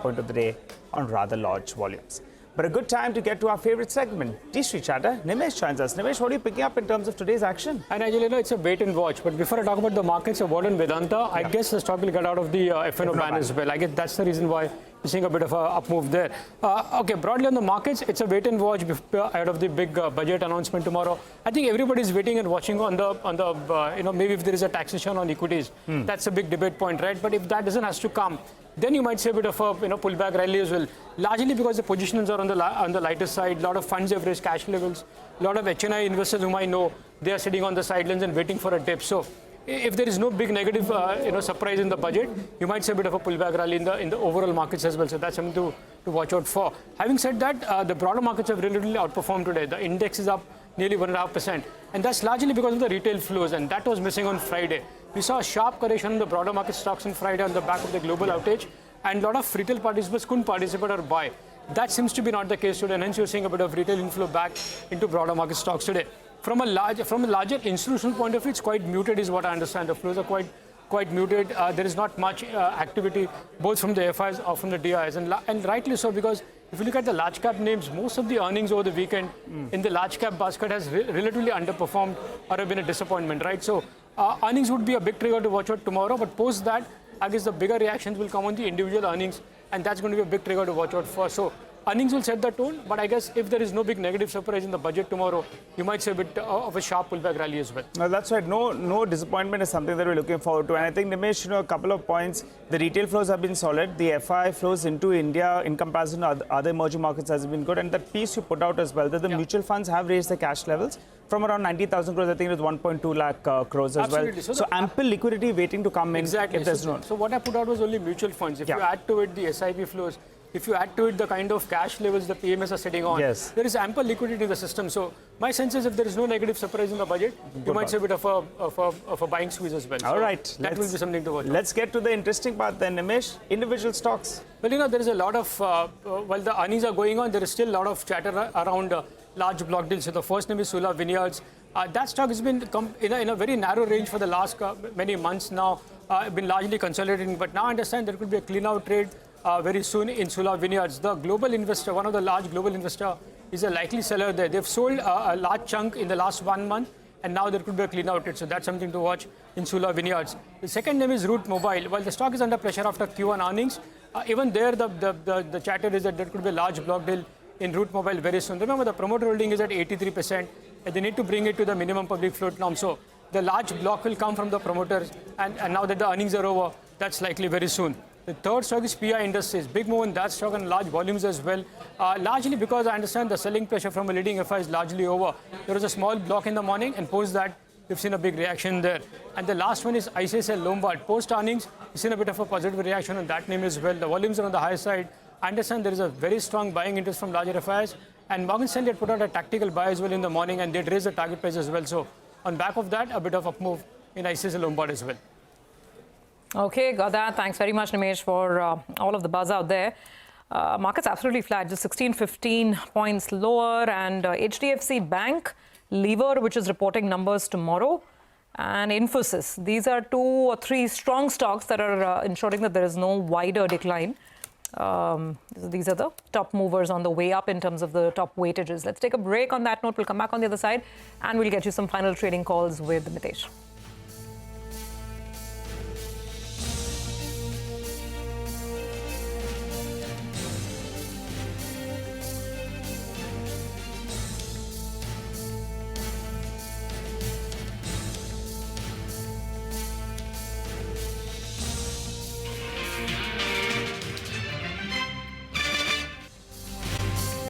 point of the day on rather large volumes. But a good time to get to our favorite segment, T-Street Chatter. Nimesh joins us. Nimesh, what are you picking up in terms of today's action? And Nigel, it's a wait and watch. But before I talk about the markets of Water and Vedanta, I guess the stock will get out of the F&O ban as well. I guess that's the reason why we're seeing a bit of a up move there. Okay, broadly on the markets, it's a wait and watch ahead of the big budget announcement tomorrow. I think everybody's waiting and watching on the maybe if there is a taxation on equities. That's a big debate point, right? But if that doesn't has to come, then you might see a bit of a pullback rally as well. Largely because the positions are on the lighter side. A lot of funds have raised cash levels. A lot of HNI investors whom I know, they are sitting on the sidelines and waiting for a dip. So if there is no big negative surprise in the budget, you might see a bit of a pullback rally in the overall markets as well. So that's something to watch out for. Having said that, the broader markets have relatively outperformed today. The index is up nearly 1.5%, and that's largely because of the retail flows, and that was missing on Friday. We saw a sharp correction in the broader market stocks on Friday on the back of the global outage, and a lot of retail participants couldn't participate or buy. That seems to be not the case today, and hence you're seeing a bit of retail inflow back into broader market stocks today. From a larger institutional point of view, it's quite muted is what I understand. The flows are quite muted. There is not much activity both from the FIs or from the DIs, and rightly so, because if you look at the large cap names, most of the earnings over the weekend in the large cap basket has relatively underperformed or have been a disappointment, right? So earnings would be a big trigger to watch out tomorrow, but post that, I guess the bigger reactions will come on the individual earnings, and that's going to be a big trigger to watch out for. So earnings will set the tone, but I guess if there is no big negative surprise in the budget tomorrow, you might see a bit of a sharp pullback rally as well. No, that's right. No disappointment is something that we're looking forward to. And I think, Nimesh, a couple of points. The retail flows have been solid. The FI flows into India in comparison to other emerging markets has been good. And that piece you put out as well, that the mutual funds have raised their cash levels from around 90,000 crores, I think it was 1.2 lakh crores as Absolutely. well. So ample liquidity waiting to come in. Exactly. So what I put out was only mutual funds. If you add to it the SIP flows, if you add to it the kind of cash levels the PMS are sitting on, there is ample liquidity in the system. So my sense is if there is no negative surprise in the budget, you might see a bit of a buying squeeze as well. All right. That will be something to watch. Let's get to the interesting part then, Nimesh. Individual stocks. Well, there is a lot of, while the earnings are going on, there is still a lot of chatter around large block deals. So the first name is Sula Vineyards. That stock has been in a very narrow range for the last many months now, been largely consolidating. But now I understand there could be a clean out trade very soon in Sula Vineyards. The global investor, one of the large global investor, is a likely seller there. They've sold a large chunk in the last 1 month, and now there could be a clean out trade. So that's something to watch in Sula Vineyards. The second name is Route Mobile. While the stock is under pressure after Q1 earnings, even there the chatter is that there could be a large block deal in Route Mobile very soon. Remember, the promoter holding is at 83%, and they need to bring it to the minimum public float norm. So the large block will come from the promoters, and now that the earnings are over, that's likely very soon. The third stock is PIInd Industries. Big move in that stock and large volumes as well. Largely because I understand the selling pressure from a leading FI is largely over. There was a small block in the morning, and post that, we've seen a big reaction there. And the last one is ICICI Lombard. Post earnings, we've seen a bit of a positive reaction on that name as well. The volumes are on the higher side. I understand there is a very strong buying interest from larger FIs. And Morgan Stanley had put out a tactical buy as well in the morning, and they'd raised the target price as well. So on back of that, a bit of up move in ICICI Lombard as well. Okay, got that. Thanks very much, Nimesh, for all of the buzz out there. Markets absolutely flat, just 15 points lower. And HDFC Bank, Lever, which is reporting numbers tomorrow, and Infosys. These are 2 or 3 strong stocks that are ensuring that there is no wider decline. These are the top movers on the way up in terms of the top weightages. Let's take a break on that note. We'll come back on the other side, and we'll get you some final trading calls with Mitesh.